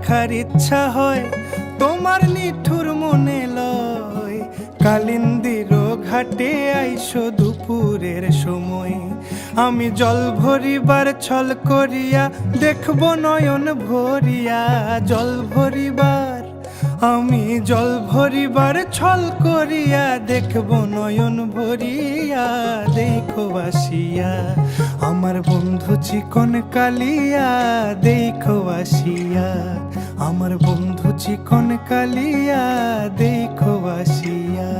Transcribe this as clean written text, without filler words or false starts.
দেখার ইচ্ছা হয়, তোমার নিঠুর মনে লয়। কালিন্দির ঘাটে আইসো দুপুরের সময়, আমি জল ভরিবার ছল করিয়া দেখব নয়ন ভরিয়া। জল ভরিবার, আমি জল ভরিবার ছল করিয়া দেখব নয়ন ভরিয়া। দেখো আসিয়া আমার বন্ধু চিকন কালিয়া, দেখো আসিয়া আমার বন্ধু চিকন কালিয়া, দেখো আসিয়া।